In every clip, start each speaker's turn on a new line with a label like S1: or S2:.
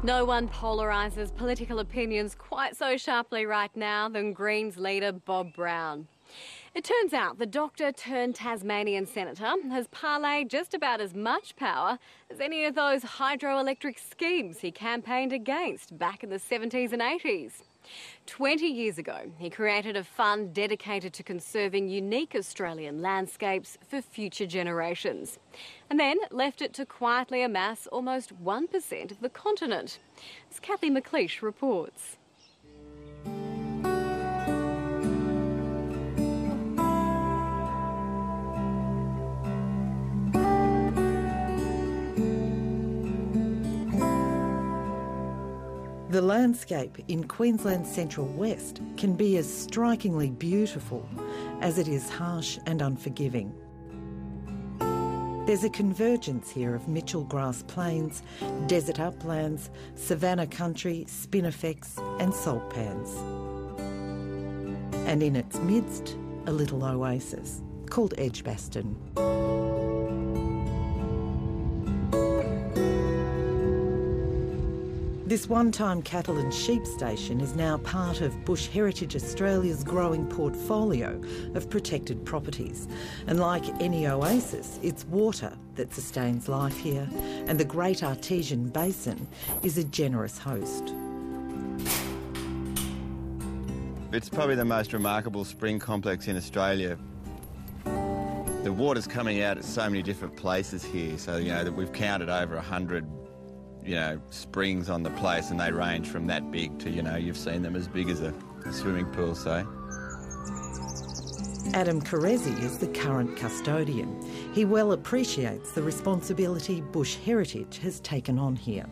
S1: No one polarises political opinions quite so sharply right now than Greens leader Bob Brown. It turns out the doctor turned Tasmanian senator has parlayed just about as much power as any of those hydroelectric schemes he campaigned against back in the 70s and 80s. 20 years ago, he created a fund dedicated to conserving unique Australian landscapes for future generations, and then left it to quietly amass almost 1% of the continent. As McLeish reports.
S2: The landscape in Queensland's Central West can be as strikingly beautiful as it is harsh and unforgiving. There's a convergence here of Mitchell grass plains, desert uplands, savanna country, spinifex and salt pans. And in its midst, a little oasis called Edgbaston. This one-time cattle and sheep station is now part of Bush Heritage Australia's growing portfolio of protected properties. And like any oasis, it's water that sustains life here, and the Great Artesian Basin is a generous host.
S3: It's probably the most remarkable spring complex in Australia. The water's coming out at so many different places here, so that we've counted over 100 springs on the place, and they range from that big to, you've seen them as big as a swimming pool, say.
S2: Adam Carezzi is the current custodian. He well appreciates the responsibility Bush Heritage has taken on here.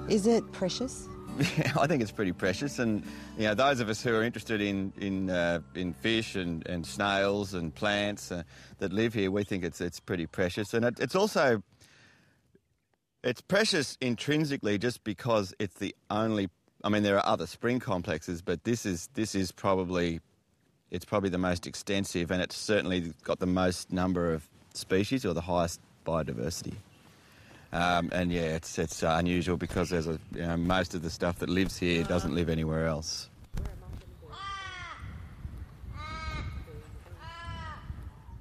S4: Is it precious?
S3: Yeah, I think it's pretty precious, and those of us who are interested in fish and snails and plants that live here, we think it's pretty precious, and it's also. It's precious intrinsically just because it's the only. I mean, there are other spring complexes, but this is probably the most extensive, and it's certainly got the most number of species or the highest biodiversity. And yeah, it's unusual because there's most of the stuff that lives here doesn't live anywhere else.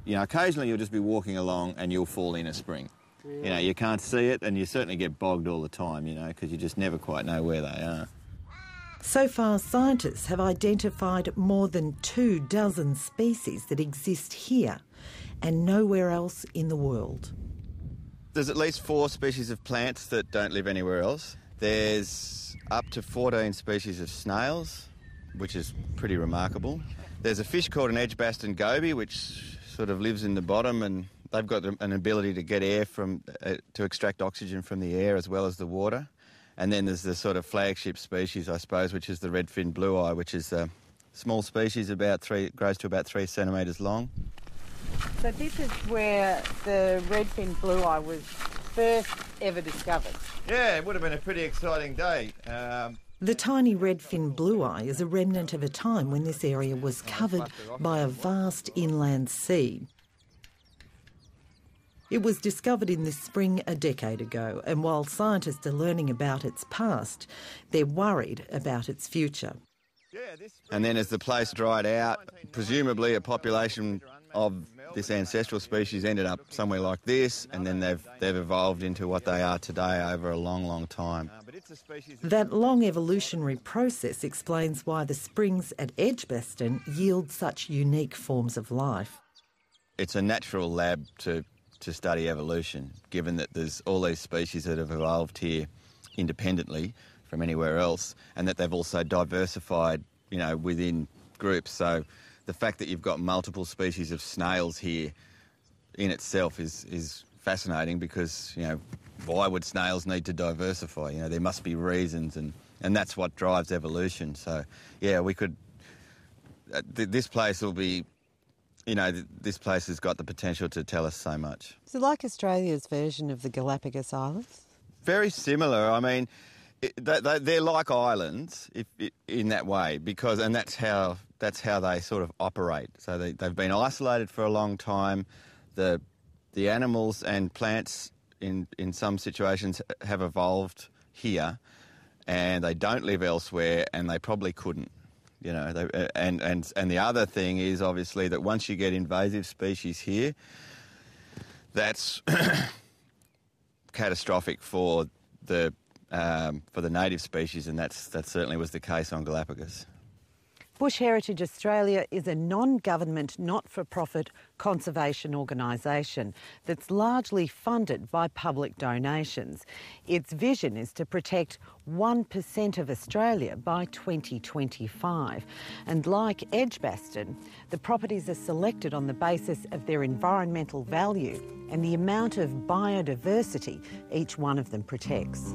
S3: Occasionally you'll just be walking along and you'll fall in a spring. You can't see it, and you certainly get bogged all the time, because you just never quite know where they are.
S2: So far, scientists have identified more than 24 species that exist here and nowhere else in the world.
S3: There's at least 4 species of plants that don't live anywhere else. There's up to 14 species of snails, which is pretty remarkable. There's a fish called an Edgbaston goby, which sort of lives in the bottom, and they've got an ability to get air to extract oxygen from the air as well as the water. And then there's the sort of flagship species, I suppose, which is the red-finned blue-eye, which is a small species, grows to about 3 centimetres long.
S4: So this is where the red-finned blue-eye was first ever discovered?
S3: Yeah, it would have been a pretty exciting day.
S2: The tiny red-finned blue-eye is a remnant of a time when this area was covered by a vast inland sea. It was discovered in this spring a decade ago, and while scientists are learning about its past, they're worried about its future.
S3: And then as the place dried out, presumably a population of this ancestral species ended up somewhere like this, and then they've evolved into what they are today over a long, long time.
S2: That long evolutionary process explains why the springs at Edgbaston yield such unique forms of life.
S3: It's a natural lab to study evolution, given that there's all these species that have evolved here independently from anywhere else, and that they've also diversified, within groups. So the fact that you've got multiple species of snails here in itself is fascinating, because, why would snails need to diversify? There must be reasons, and that's what drives evolution. So, yeah, we could... this place will be... this place has got the potential to tell us so much.
S4: Is it like Australia's version of the Galapagos Islands?
S3: Very similar. I mean, they're like islands in that way, and that's how they sort of operate. So they've been isolated for a long time. The animals and plants in some situations have evolved here, and they don't live elsewhere, and they probably couldn't. You know, and the other thing is obviously that once you get invasive species here, that's catastrophic for the native species, and that certainly was the case on Galapagos.
S2: Bush Heritage Australia is a non-government, not-for-profit conservation organisation that's largely funded by public donations. Its vision is to protect 1% of Australia by 2025. And like Edgbaston, the properties are selected on the basis of their environmental value and the amount of biodiversity each one of them protects.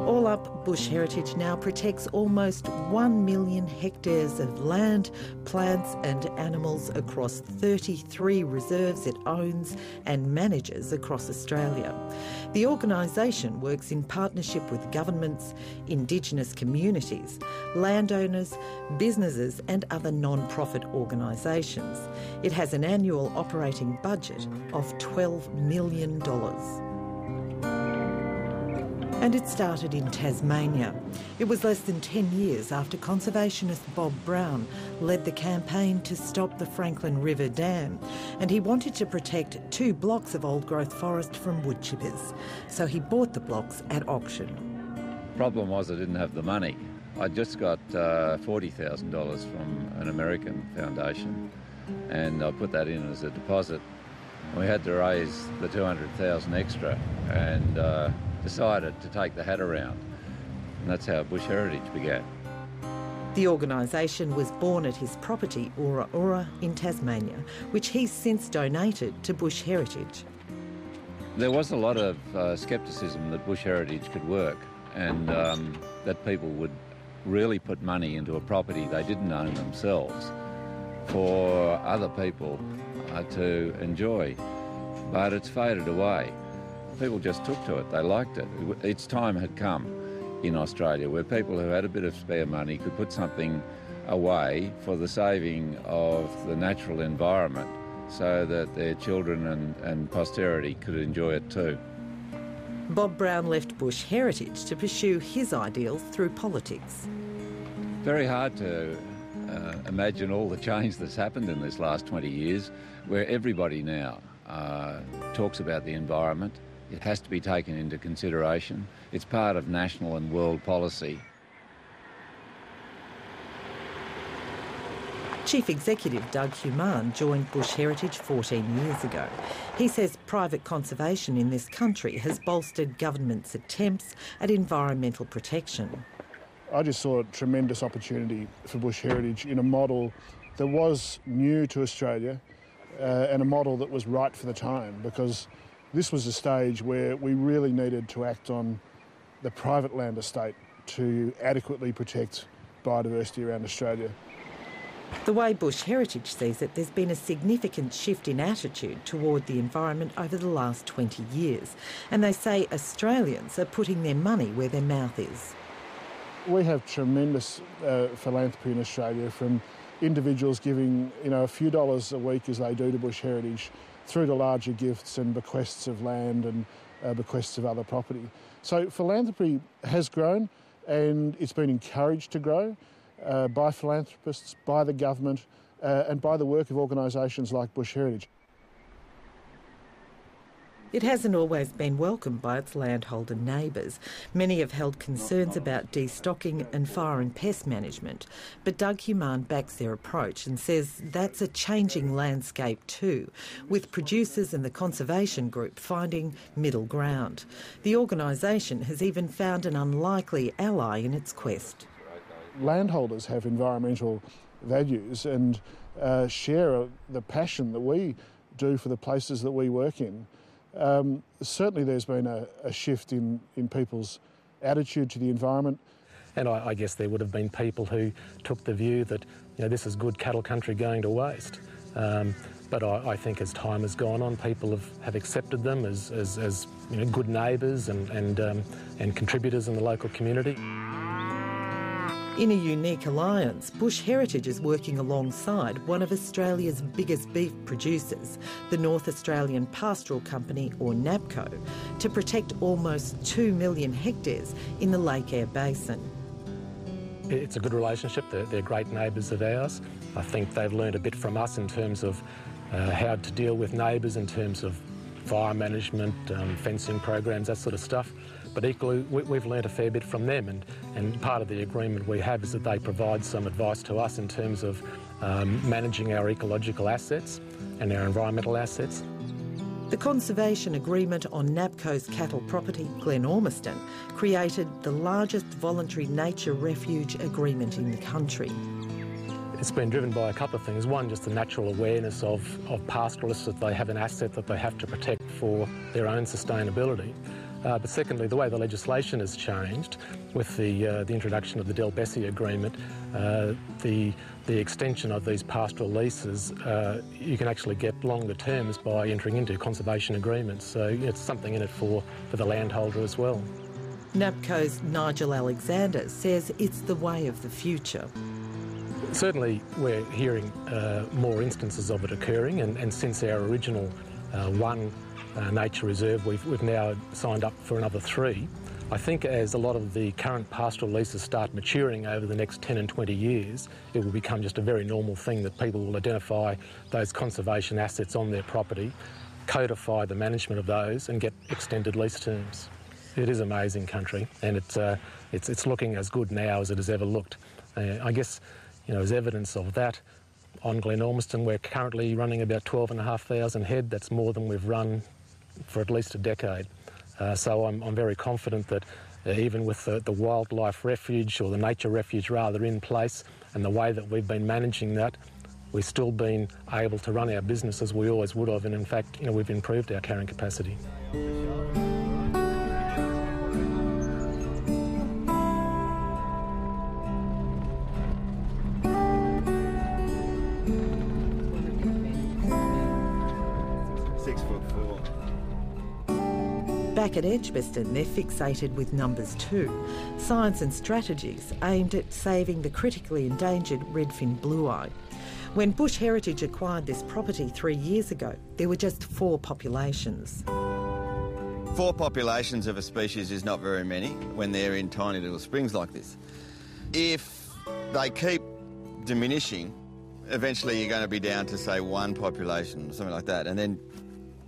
S2: All up, Bush Heritage now protects almost 1 million hectares of land, plants and animals across 33 reserves it owns and manages across Australia. The organisation works in partnership with governments, Indigenous communities, landowners, businesses and other non-profit organisations. It has an annual operating budget of $12 million. And it started in Tasmania. It was less than 10 years after conservationist Bob Brown led the campaign to stop the Franklin River Dam, and he wanted to protect 2 blocks of old-growth forest from woodchippers. So he bought the blocks at auction.
S5: Problem was I didn't have the money. I just got $40,000 from an American foundation, and I put that in as a deposit. We had to raise the $200,000 extra, and decided to take the hat around, and that's how Bush Heritage began.
S2: The organisation was born at his property, Ora Ora, in Tasmania, which he's since donated to Bush Heritage.
S5: There was a lot of scepticism that Bush Heritage could work, and that people would really put money into a property they didn't own themselves for other people to enjoy. But it's faded away. People just took to it, they liked it. Its time had come in Australia where people who had a bit of spare money could put something away for the saving of the natural environment so that their children and posterity could enjoy it too.
S2: Bob Brown left Bush Heritage to pursue his ideals through politics.
S5: Very hard to imagine all the change that's happened in this last 20 years, where everybody now talks about the environment. It has to be taken into consideration. It's part of national and world policy.
S2: Chief Executive Doug Human joined Bush Heritage 14 years ago. He says private conservation in this country has bolstered government's attempts at environmental protection.
S6: I just saw a tremendous opportunity for Bush Heritage in a model that was new to Australia and a model that was right for the time, because this was a stage where we really needed to act on the private land estate to adequately protect biodiversity around Australia.
S2: The way Bush Heritage sees it, there's been a significant shift in attitude toward the environment over the last 20 years. And they say Australians are putting their money where their mouth is.
S6: We have tremendous philanthropy in Australia, from individuals giving a few dollars a week as they do to Bush Heritage, through to larger gifts and bequests of land and bequests of other property. So philanthropy has grown, and it's been encouraged to grow by philanthropists, by the government and by the work of organisations like Bush Heritage.
S2: It hasn't always been welcomed by its landholder neighbours. Many have held concerns about destocking and fire and pest management, but Doug Human backs their approach and says that's a changing landscape too, with producers and the conservation group finding middle ground. The organisation has even found an unlikely ally in its quest.
S6: Landholders have environmental values and share the passion that we do for the places that we work in. Certainly there's been a shift in people's attitude to the environment.
S7: And I guess there would have been people who took the view that this is good cattle country going to waste. But I think as time has gone on, people have accepted them as good neighbours and contributors in the local community.
S2: In a unique alliance, Bush Heritage is working alongside one of Australia's biggest beef producers, the North Australian Pastoral Company, or NAPCO, to protect almost 2 million hectares in the Lake Eyre Basin.
S7: It's a good relationship. They're great neighbours of ours. I think they've learned a bit from us in terms of how to deal with neighbours, in terms of fire management, fencing programs, that sort of stuff. But equally, we've learnt a fair bit from them, and part of the agreement we have is that they provide some advice to us in terms of managing our ecological assets and our environmental assets.
S2: The conservation agreement on NAPCO's cattle property, Glen Ormiston, created the largest voluntary nature refuge agreement in the country.
S7: It's been driven by a couple of things. One, just the natural awareness of pastoralists that they have an asset that they have to protect for their own sustainability. But secondly, the way the legislation has changed with the introduction of the Del Bessie Agreement, the extension of these pastoral leases, you can actually get longer terms by entering into conservation agreements. So it's something in it for the landholder as well.
S2: NAPCO's Nigel Alexander says it's the way of the future.
S7: Certainly we're hearing more instances of it occurring, and since our original one nature reserve, we've now signed up for another 3. I think as a lot of the current pastoral leases start maturing over the next 10 and 20 years, it will become just a very normal thing that people will identify those conservation assets on their property, codify the management of those and get extended lease terms. It is amazing country, and it's looking as good now as it has ever looked. I guess, you know, as evidence of that, on Glen Ormiston we're currently running about 12,500 head. That's more than we've run for at least a decade. So I'm very confident that even with the wildlife refuge, or the nature refuge rather, in place, and the way that we've been managing that, we've still been able to run our business as we always would have, and in fact, you know, we've improved our carrying capacity.
S2: Back at Edgbaston, they're fixated with numbers too. Science and strategies aimed at saving the critically endangered redfin blueye. When Bush Heritage acquired this property 3 years ago, there were just 4 populations.
S3: 4 populations of a species is not very many when they're in tiny little springs like this. If they keep diminishing, eventually you're going to be down to, say, 1 population, something like that, and then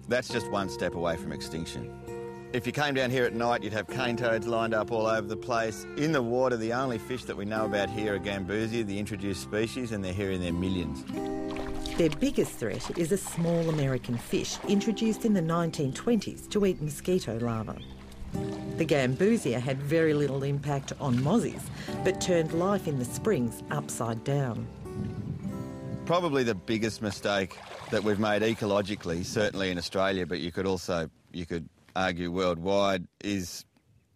S3: that's just one step away from extinction. If you came down here at night, you'd have cane toads lined up all over the place. In the water, the only fish that we know about here are gambusia, the introduced species, and they're here in their millions.
S2: Their biggest threat is a small American fish introduced in the 1920s to eat mosquito larvae. The gambusia had very little impact on mozzies, but turned life in the springs upside down.
S3: Probably the biggest mistake that we've made ecologically, certainly in Australia, but you could argue worldwide, is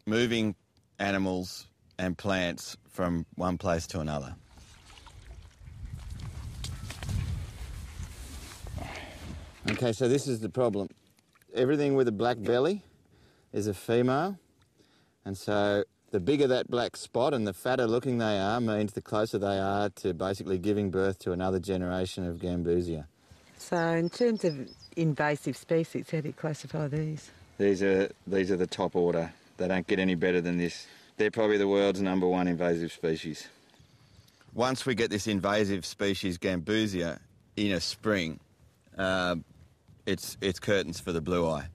S3: moving animals and plants from one place to another. Okay, so this is the problem. Everything with a black belly is a female, and so the bigger that black spot and the fatter looking they are means the closer they are to basically giving birth to another generation of gambusia.
S4: So in terms of invasive species, how do you classify these?
S3: These are the top order. They don't get any better than this. They're probably the world's #1 invasive species. Once we get this invasive species gambusia in a spring, it's curtains for the blueye.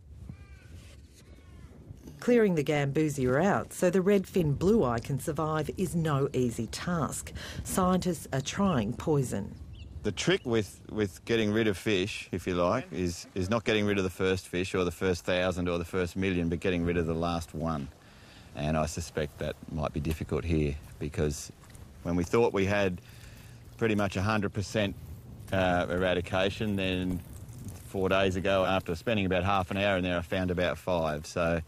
S2: Clearing the gambusia out so the redfin blueye can survive is no easy task. Scientists are trying poison.
S3: The trick with getting rid of fish, if you like, is not getting rid of the first fish or the first 1,000 or the first 1,000,000, but getting rid of the last one. And I suspect that might be difficult here, because when we thought we had pretty much 100% eradication, then 4 days ago, after spending about half an hour in there, I found about 5. So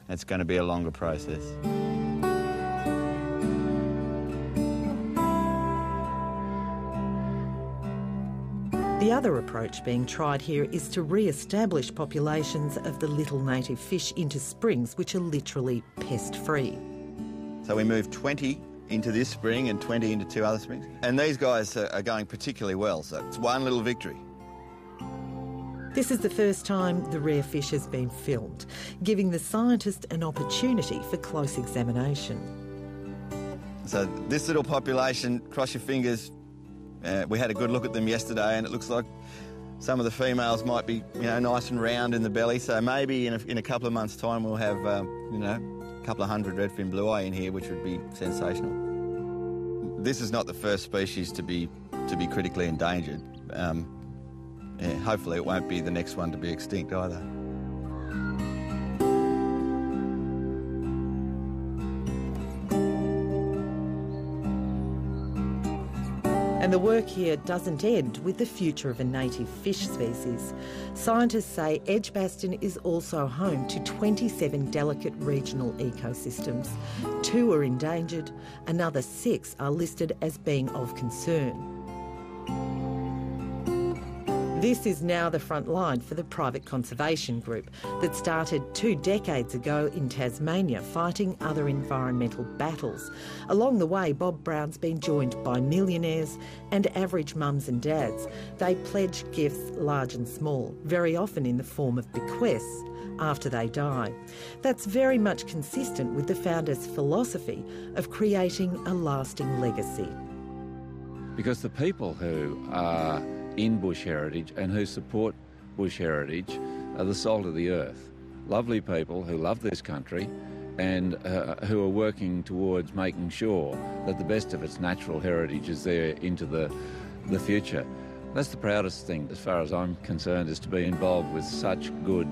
S3: it's going to be a longer process.
S2: The other approach being tried here is to re-establish populations of the little native fish into springs which are literally pest-free.
S3: So we moved 20 into this spring and 20 into 2 other springs. And these guys are going particularly well, so it's one little victory.
S2: This is the first time the rare fish has been filmed, giving the scientist an opportunity for close examination.
S3: So this little population, cross your fingers, we had a good look at them yesterday and it looks like some of the females might be, nice and round in the belly, so maybe in a couple of months' time we'll have, a couple of hundred redfin blueye in here, which would be sensational. This is not the first species to be critically endangered. Hopefully it won't be the next one to be extinct either.
S2: And the work here doesn't end with the future of a native fish species. Scientists say Edgbaston is also home to 27 delicate regional ecosystems. 2 are endangered, another 6 are listed as being of concern. This is now the front line for the private conservation group that started 2 decades ago in Tasmania fighting other environmental battles. Along the way, Bob Brown's been joined by millionaires and average mums and dads. They pledge gifts large and small, very often in the form of bequests after they die. That's very much consistent with the founder's philosophy of creating a lasting legacy.
S5: Because the people who are in bush heritage and who support bush heritage are the salt of the earth. Lovely people who love this country and who are working towards making sure that the best of its natural heritage is there into the future. That's the proudest thing, as far as I'm concerned, is to be involved with such good